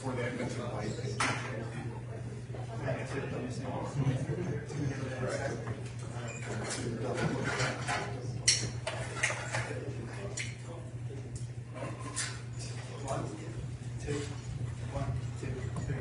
before they invented light. One, two, 1, 2, 3.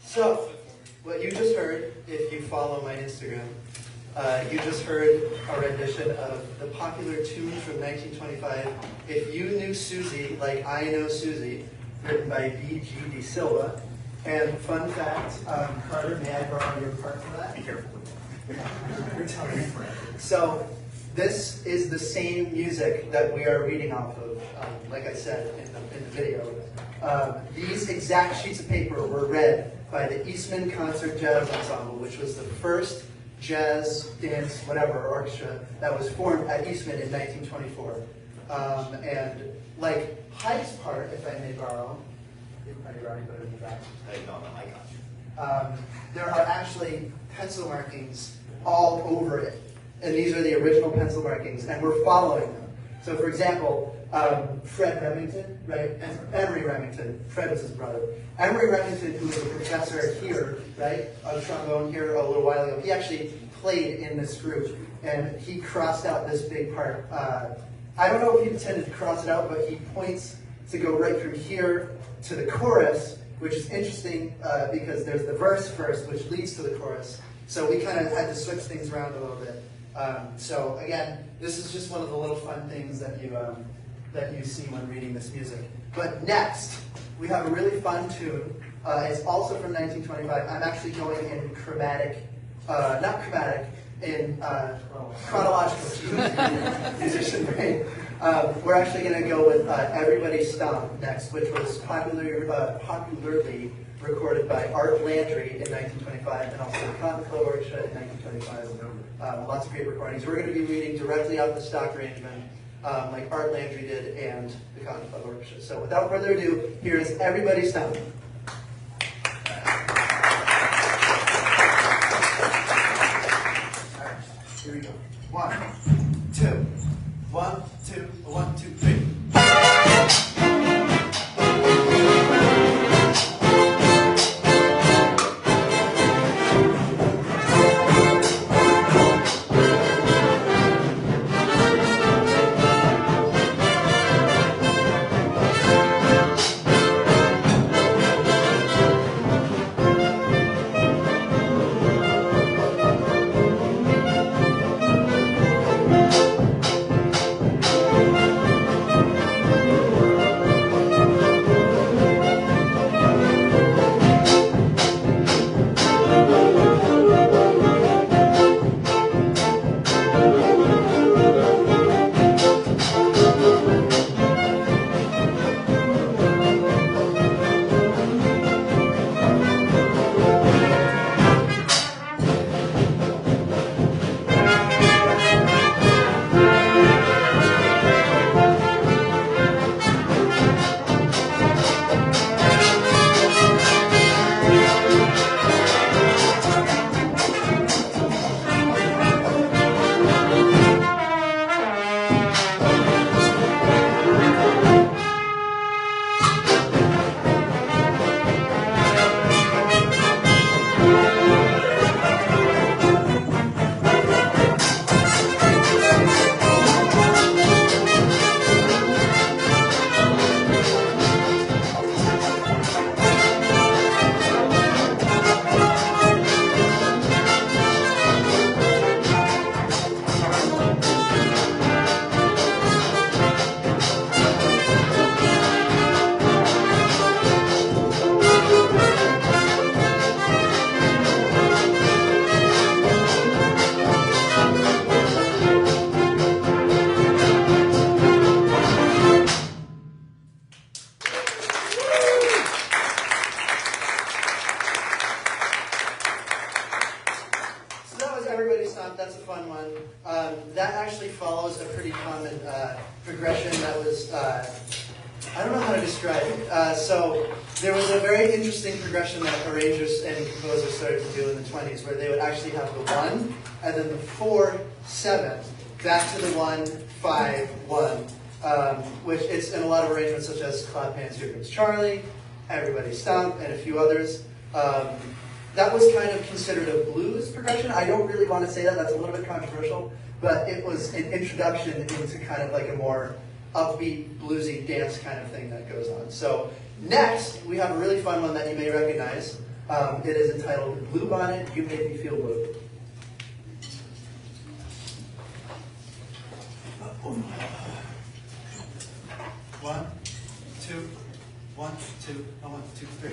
So, what you just heard, if you follow my Instagram, you just heard a rendition of the popular tune from 1925, If You Knew Susie Like I Know Susie, written by B.G. De Silva. And fun fact, Carter, may I borrow your part for that? Be careful. You're telling me. So, this is the same music that we are reading off of, like I said in the video. These exact sheets of paper were read by the Eastman Concert Jazz Ensemble, which was the first jazz, dance, whatever orchestra that was formed at Eastman in 1924. And like Hyde's part, if I may borrow, I already put it in the back. There are actually pencil markings all over it. And these are the original pencil markings, and we're following them. So for example, Fred Remington, right? Emery Remington, Fred was his brother. Emery Remington, who was a professor here, right, of trombone here a little while ago, he actually played in this group, and he crossed out this big part. I don't know if he intended to cross it out, but he points to go right from here to the chorus, which is interesting because there's the verse first, which leads to the chorus. So we kind of had to switch things around a little bit. So again, this is just one of the little fun things that you see when reading this music. But next, we have a really fun tune. It's also from 1925. I'm actually going in chromatic, not chromatic, in chronological musician brain. We're actually going to go with Everybody Stomp next, which was popularly recorded by Art Landry in 1925, and also the Cotton Club Orchestra in 1925. Lots of great recordings. We're going to be reading directly out the stock arrangement, like Art Landry did and the Cotton Club Orchestra. So without further ado, here is Everybody Stomp. Here we go. 1, 2, 1, 2, 1, 2, 3. That's a fun one. That actually follows a pretty common progression that was, I don't know how to describe it. So there was a very interesting progression that arrangers and composers started to do in the 20s, where they would actually have the 1, and then the 4, 7, back to the 1, 5, 1, which it's in a lot of arrangements such as Clap Hands, Here Comes Charlie, Everybody Stomp, and a few others. That was kind of considered a blues progression. I don't really want to say that, that's a little bit controversial, but it was an introduction into kind of like a more upbeat, bluesy dance kind of thing that goes on. So next, we have a really fun one that you may recognize. It is entitled Blue Bonnet, You Make Me Feel Blue. One, two, 1, 2, 1, 2, 3.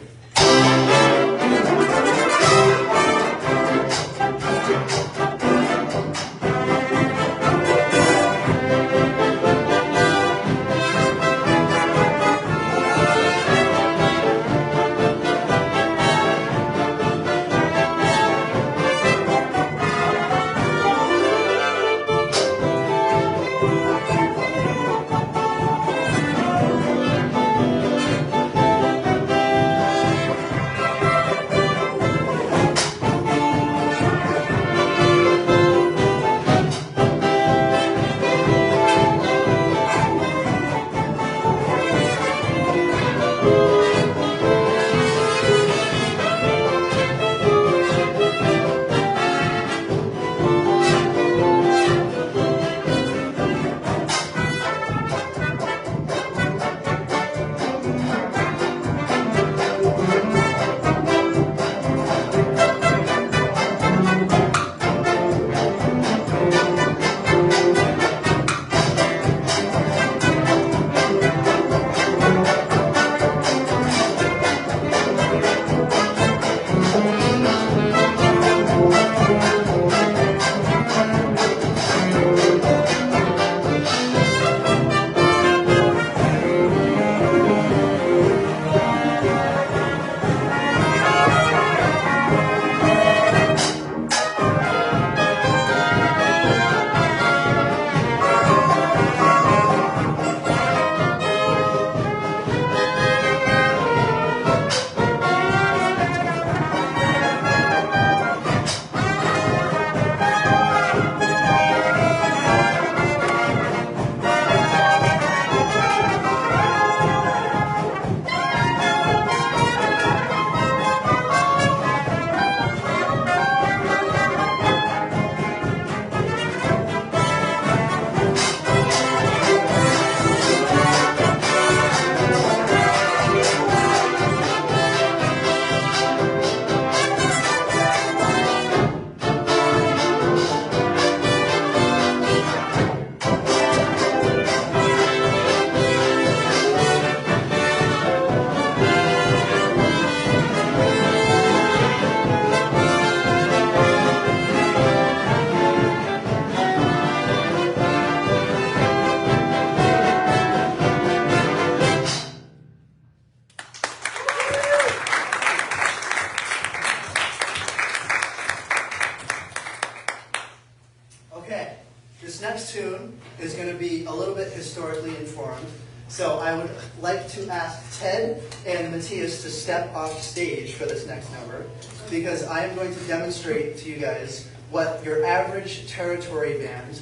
is going to be a little bit historically informed. So I would like to ask Ted and Matthias to step off stage for this next number, because I am going to demonstrate to you guys what your average territory band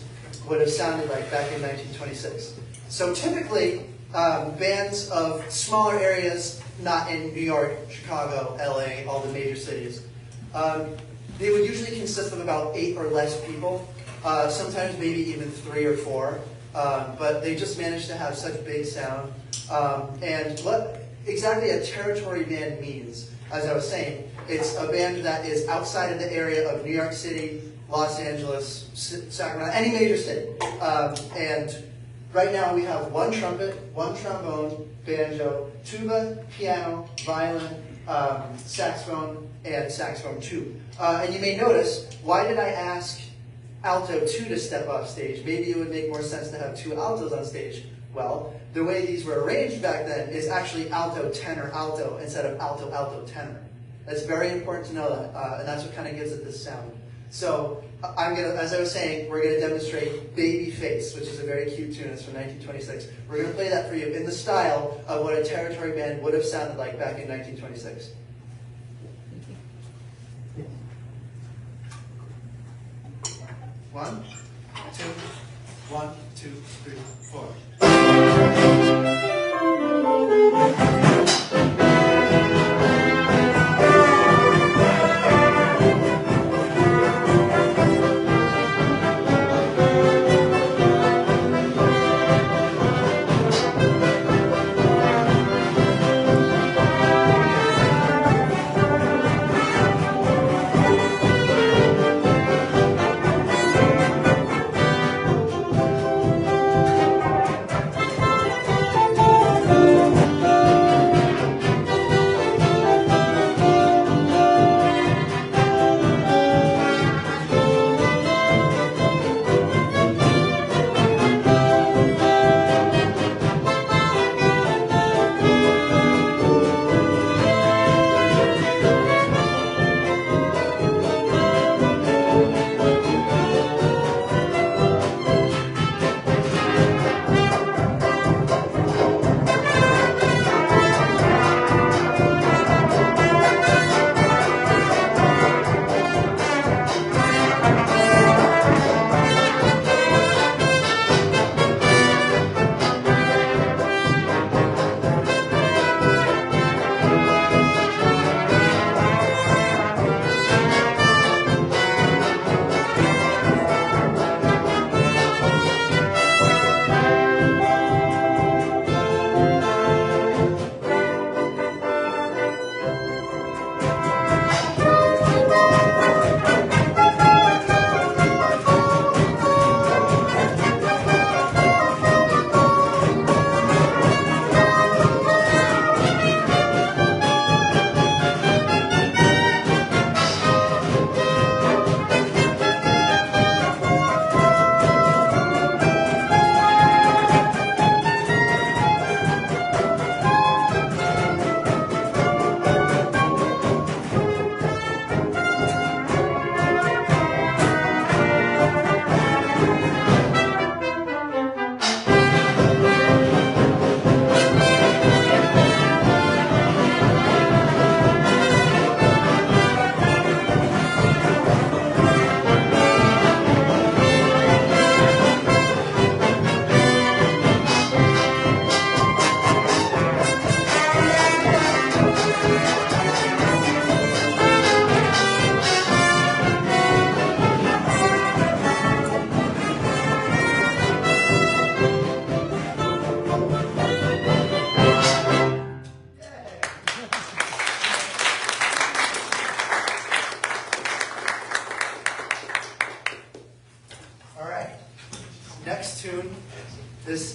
would have sounded like back in 1926. So typically, bands of smaller areas, not in New York, Chicago, LA, all the major cities, they would usually consist of about 8 or less people, sometimes maybe even 3 or 4, but they just managed to have such big sound. And what exactly a territory band means, as I was saying, it's a band that is outside of the area of New York City, Los Angeles, Sacramento, any major city. And right now we have 1 trumpet, 1 trombone, banjo, tuba, piano, violin, saxophone, and saxophone 2. And you may notice, why did I ask alto 2 to step off stage? Maybe it would make more sense to have 2 altos on stage. Well, the way these were arranged back then is actually alto, tenor, alto, instead of alto, alto, tenor. That's very important to know that, and that's what kind of gives it this sound. So I'm gonna, as I was saying, we're gonna demonstrate Baby Face, which is a very cute tune. It's from 1926. We're gonna play that for you in the style of what a territory band would have sounded like back in 1926. One, two, 1, 2, 3, 4.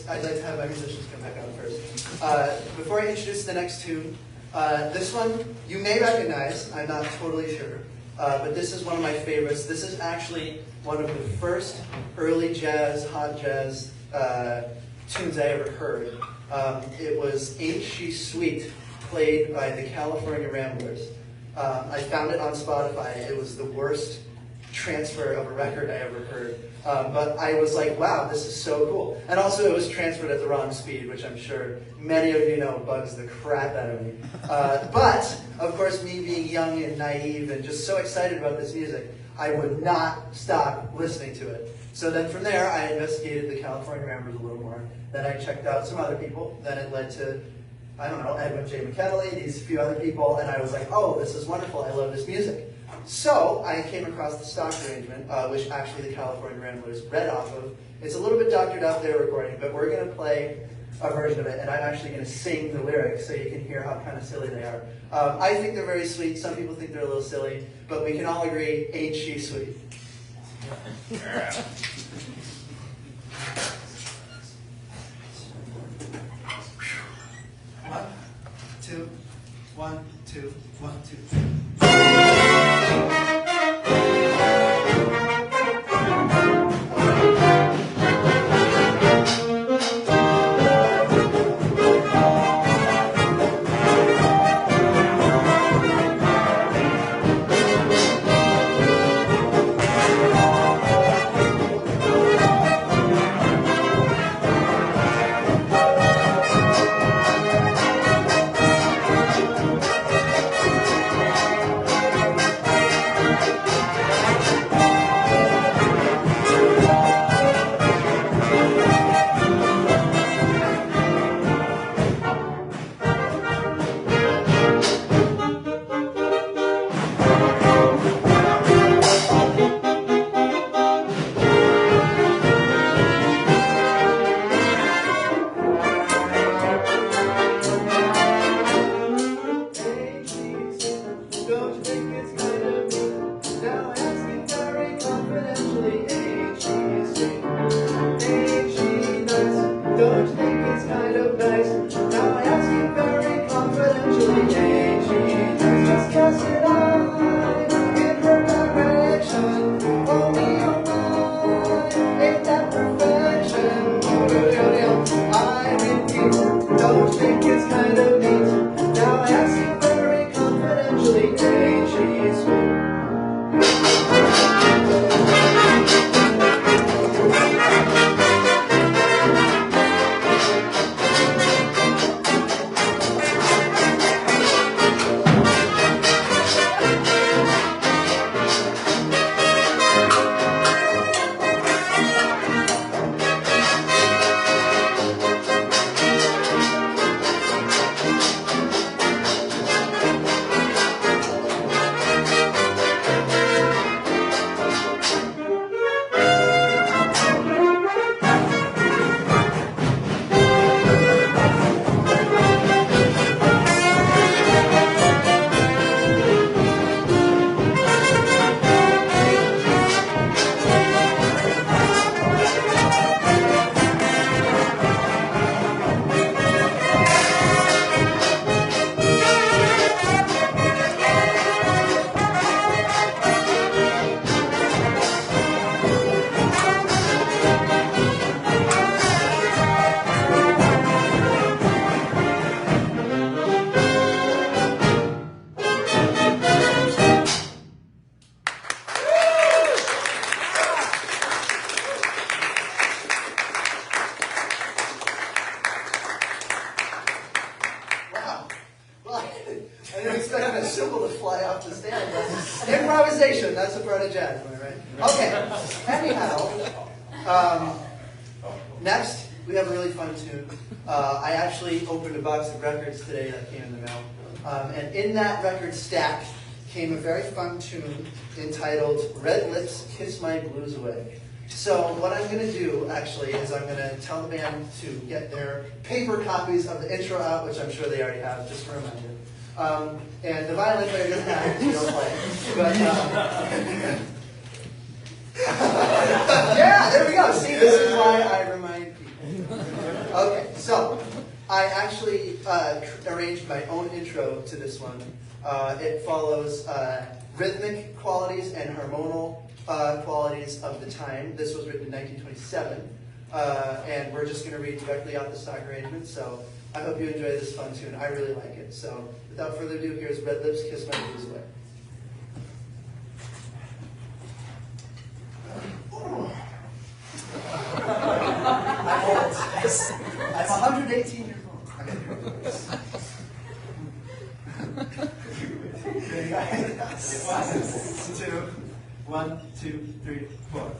I'd like to have my musicians come back on first. Before I introduce the next tune, this one you may recognize, I'm not totally sure, but this is one of my favorites. This is actually one of the first early jazz, hot jazz tunes I ever heard. It was Ain't She Sweet, played by the California Ramblers. I found it on Spotify. It was the worst transfer of a record I ever heard. But I was like, wow, this is so cool. And also it was transferred at the wrong speed, which I'm sure many of you know bugs the crap out of me. But, of course, me being young and naive and just so excited about this music, I would not stop listening to it. So then from there, I investigated the California Ramblers a little more. Then I checked out some other people. Then it led to, I don't know, Edwin J. McKinley, these few other people, and I was like, oh, this is wonderful, I love this music. So I came across the stock arrangement, which actually the California Ramblers read off of. It's a little bit doctored out their recording, but we're going to play a version of it, and I'm actually going to sing the lyrics so you can hear how kind of silly they are. I think they're very sweet. Some people think they're a little silly, but we can all agree, ain't she sweet? One, two, 1, 2, 1, 2, 3. I didn't expect a cymbal to fly off the stand. But improvisation, that's a part of jazz, am I right? Okay, anyhow, next we have a really fun tune. I actually opened a box of records today that came in the mail. And in that record stack came a very fun tune entitled Red Lips Kiss My Blues Away. So what I'm going to do, actually, is I'm going to tell the band to get their paper copies of the intro out, which I'm sure they already have, just a reminder. And the violin player doesn't have it, so you don't play. But, yeah, there we go. See, this is why I remind people. Okay, so I actually arranged my own intro to this one. It follows rhythmic qualities and harmonial qualities of the time. This was written in 1927, and we're just going to read directly off the stock arrangement, so I hope you enjoy this fun tune. I really like it. So without further ado, here's Red Lips Kiss My Blues Away. I'm 118 years old. Okay. Ready, guys? 1, 2, 3, 4.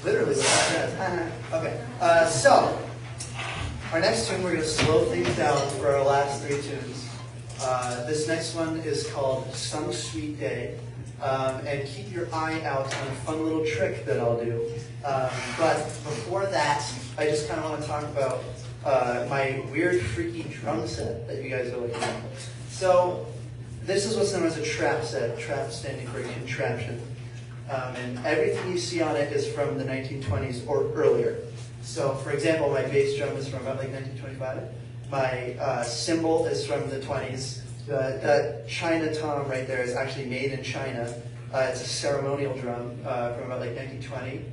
Literally. Okay, so our next tune, we're going to slow things down for our last three tunes. This next one is called Some Sweet Day. And keep your eye out on a fun little trick that I'll do. But before that, I just kind of want to talk about my weird, freaky drum set that you guys are looking at. So this is what's known as a trap set, trap standing for contraption. And everything you see on it is from the 1920s or earlier. So for example, my bass drum is from about like 1925. My cymbal is from the 20s. That China tom right there is actually made in China. It's a ceremonial drum from about like 1920.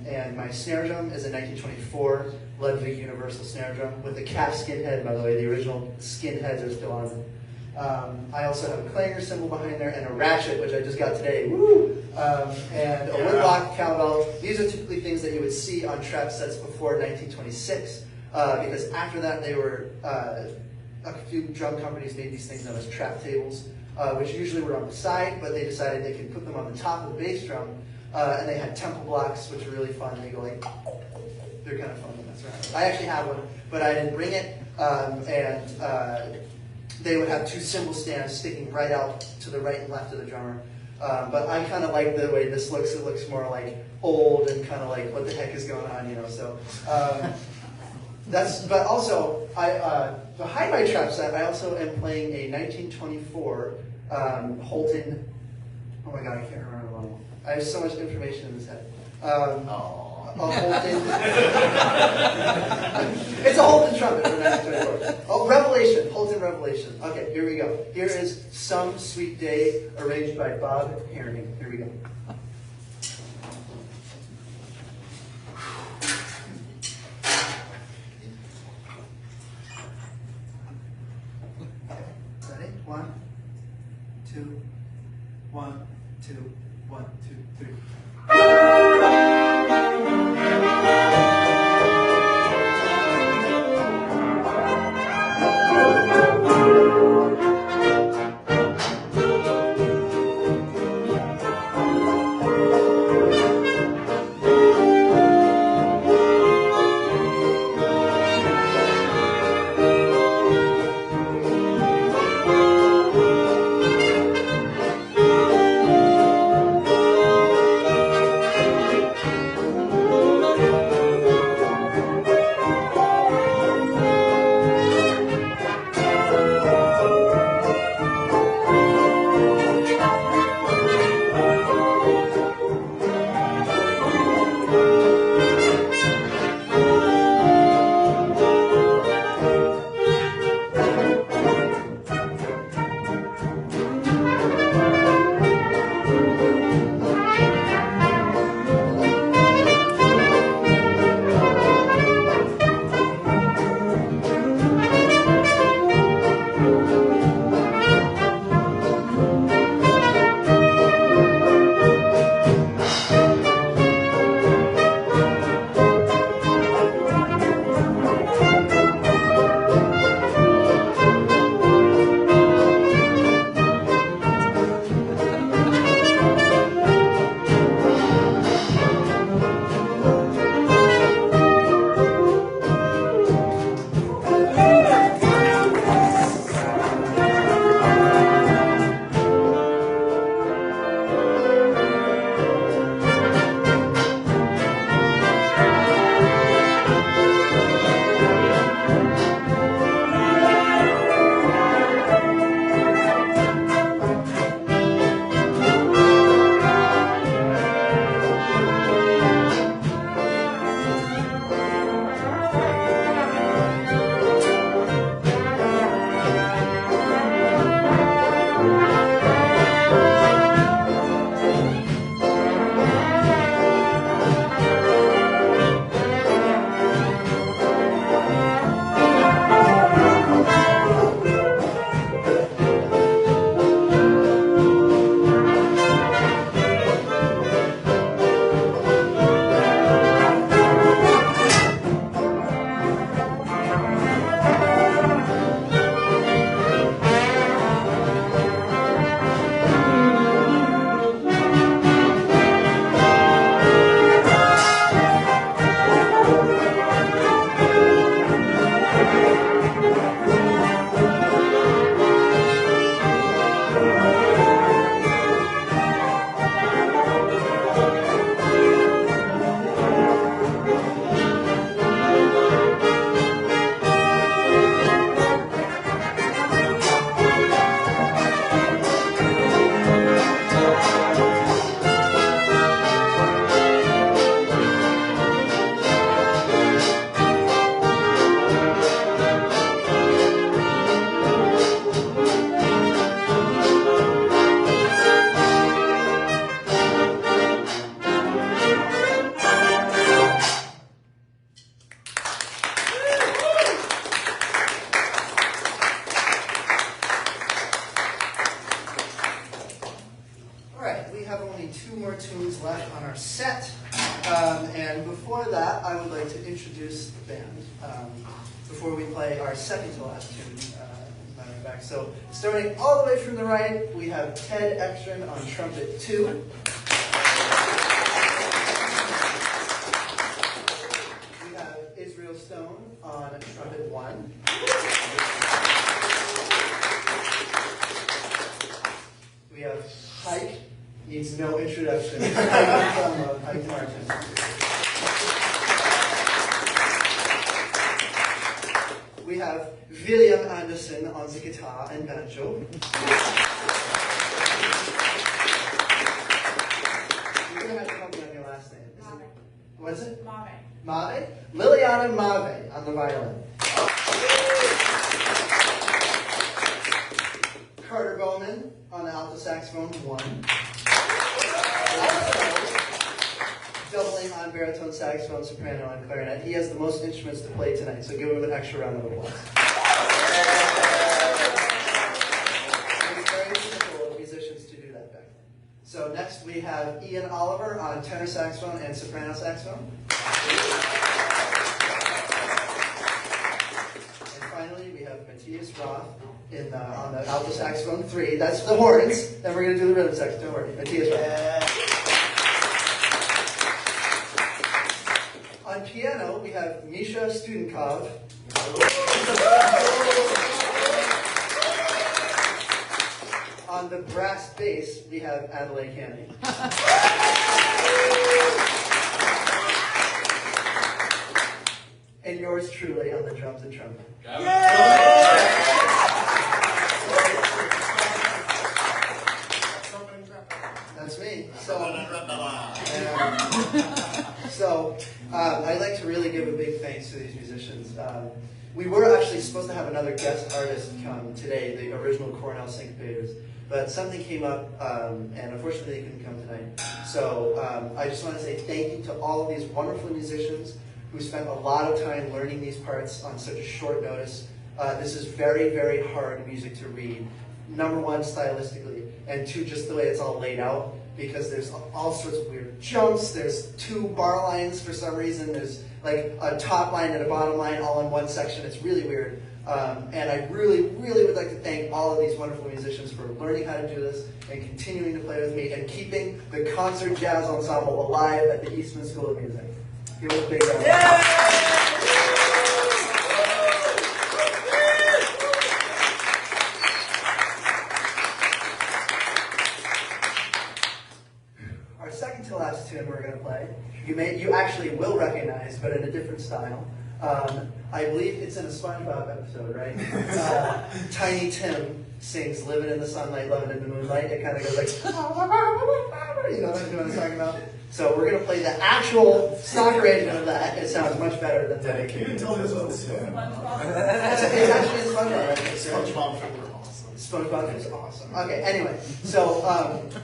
And my snare drum is a 1924 Ludwig Universal snare drum with the cap skin head, by the way. The original skin heads are still on it. I also have a clanger cymbal behind there and a ratchet, which I just got today. Woo! And a woodblock cowbell. These are typically things that you would see on trap sets before 1926, because after that they were a few drum companies made these things known as trap tables, which usually were on the side, but they decided they could put them on the top of the bass drum, and they had temple blocks, which are really fun. They go like, they're kind of fun to mess around with. I actually have one, but I didn't bring it, and they would have two cymbal stands sticking right out to the right and left of the drummer. But I kind of like the way this looks. It looks more like old and kind of like what the heck is going on, you know. So but also, behind my trap set, I also am playing a 1924 Holton. Oh my god, I can't remember the model. I have so much information in this head. A Holton. compilation. Okay, here we go. Here is Some Sweet Day, arranged by Bob Herring. Here we go. Ready? 1, 2, 1, 2, 1, 2, 3. tunes left on our set. And before that, I would like to introduce the band before we play our second to last tune, as a matter of fact. So starting all the way from the right, we have Ted Ekstrom on trumpet 2. We have Israel Stone on trumpet 1. We have Hike, needs no introduction. Hike Martin. We have William Anderson on the guitar and banjo. You're going to have to help me on your last name. What is it? Mave. Mave? Liliana Mave on the violin. Carter Bowman on the alto saxophone, 1. Doubling on baritone saxophone, soprano, and clarinet. He has the most instruments to play tonight, so give him an extra round of applause. It's very simple of musicians to do that back then. So next we have Ian Oliver on tenor saxophone and soprano saxophone. And finally we have Matthias Roth on the alto saxophone, 3. That's the horns. Then we're going to do the rhythm section. Don't worry. Matthias Roth. On piano, we have Misha Studenkov. On the brass bass, we have Adelaide Candy. And yours truly on the drums and trumpet. That's me. So I'd like to really give a big thanks to these musicians. We were actually supposed to have another guest artist come today, the original Cornell Syncopators, but something came up, and unfortunately they couldn't come tonight. So I just want to say thank you to all of these wonderful musicians who spent a lot of time learning these parts on such a short notice. This is very, very hard music to read. Number 1, stylistically, and 2, just the way it's all laid out, because there's all sorts of weird jumps. There's 2 bar lines for some reason. There's like a top line and a bottom line all in one section. It's really weird. And I really, really would like to thank all of these wonderful musicians for learning how to do this and continuing to play with me and keeping the concert jazz ensemble alive at the Eastman School of Music. Give us a big round of applause. Our second to last tune we're going to play, you actually will recognize, but in a different style. I believe it's in a SpongeBob episode, right? Tiny Tim sings "Living in the Sunlight, Loving in the Moonlight." It kind of goes like, you know what I'm talking about? So we're going to play the actual stock arrangement of that. It sounds much better than that. You didn't tell me this was SpongeBob. It's actually in SpongeBob. SpongeBob are awesome. SpongeBob is awesome. Okay, anyway, so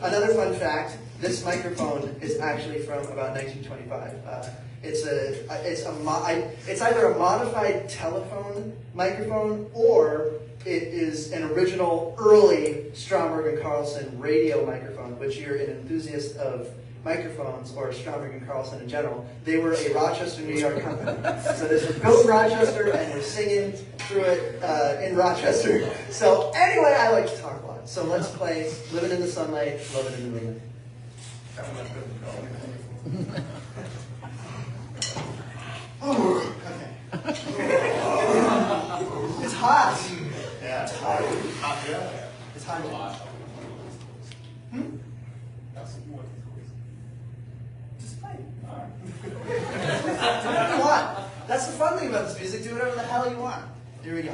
another fun fact, this microphone is actually from about 1925. It's either a modified telephone microphone or it is an original early Stromberg and Carlson radio microphone, which you're an enthusiast of microphones or Stromberg and Carlson in general. They were a Rochester, New York company. So this was built in Rochester and we're singing through it in Rochester. So anyway, I like to talk a lot. So let's play Living in the Sunlight, Loving in the Moonlight. Oh, okay. It's hot. Yeah. It's hot. Yeah. It's hot. That's what Just play. Do whatever you want. That's the fun thing about this music. Do whatever the hell you want. Here we go.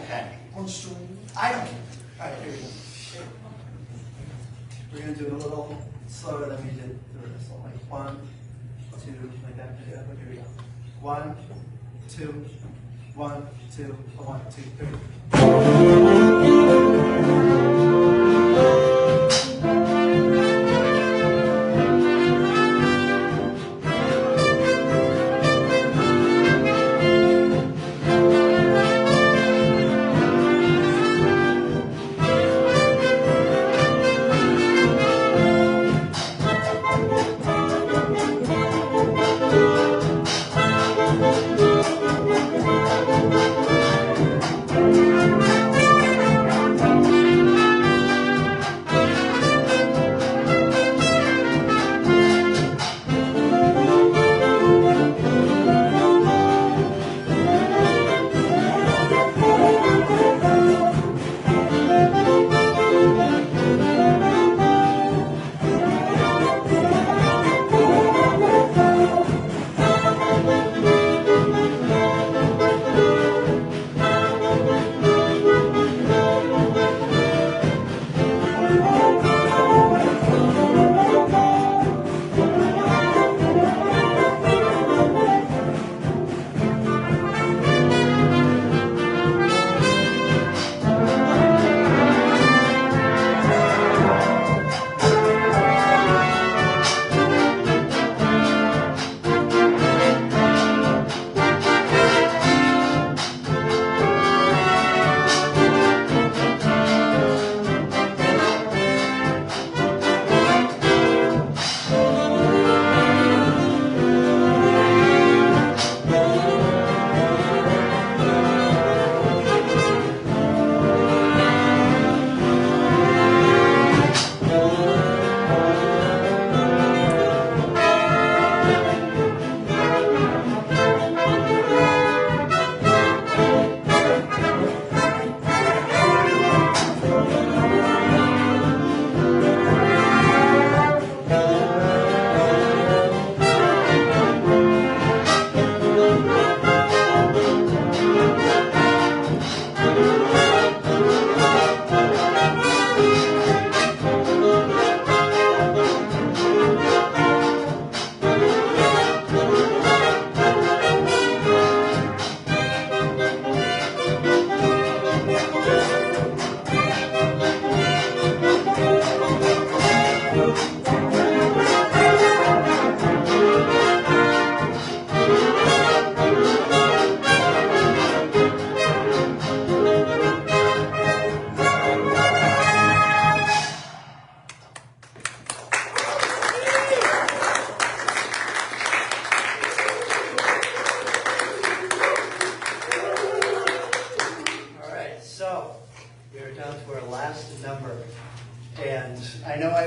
one string. I don't care. All right, here we go. We're going to do it a little slower than we did the rehearsal. Like 1, 2, like that. Yeah, here we go. 1, 2, 1, 2, 1, 2, 3.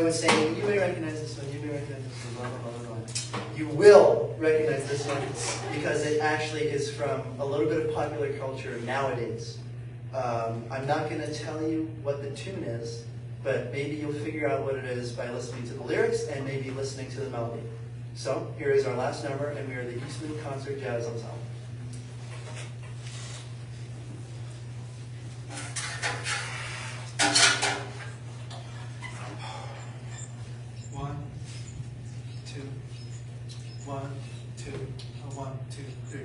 I was saying, you may recognize this one, you may recognize this one, blah, blah, blah, blah, blah. You will recognize this one because it actually is from a little bit of popular culture nowadays. I'm not going to tell you what the tune is, but maybe you'll figure out what it is by listening to the lyrics and maybe listening to the melody. So here is our last number, and we are the Eastman Concert Jazz Ensemble. One, two, 1, 2, 1, 2, 3.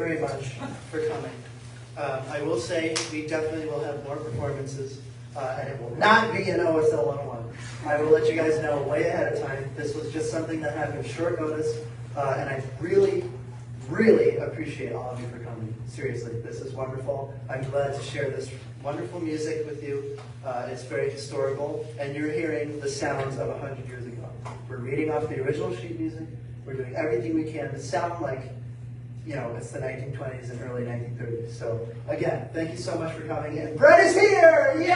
very much for coming. I will say we definitely will have more performances, and it will not be in OSL 101. I will let you guys know way ahead of time. This was just something that happened short notice, and I really, really appreciate all of you for coming. Seriously, this is wonderful. I'm glad to share this wonderful music with you. It's very historical, and you're hearing the sounds of 100 years ago. We're reading off the original sheet music. We're doing everything we can to sound like, you know, it's the 1920s and early 1930s. So again, thank you so much for coming. And Brett is here! Yay!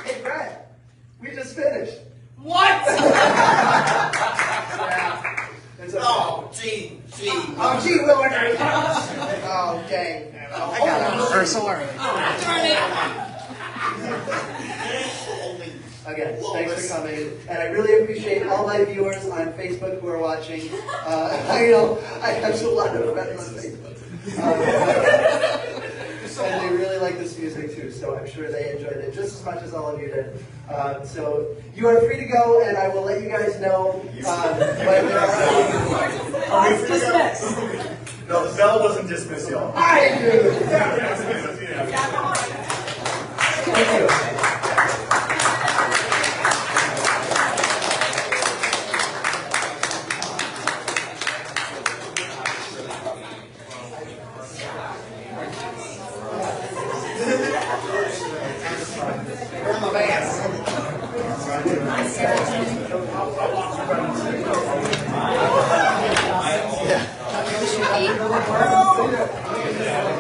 Hey, Brett, we just finished. What? Yeah. It's okay. Oh, gee. Oh, gee, Will, we're not. Oh, dang. I got rehearsal early. Darn it. Again, thanks for coming, and I really appreciate all my viewers on Facebook who are watching. I know I have a lot of friends on Facebook, and they really like this music too. So I'm sure they enjoyed it just as much as all of you did. So you are free to go, and I will let you guys know when we are. Dismiss. No, the bell doesn't dismiss y'all. I do. Thank you. Yeah.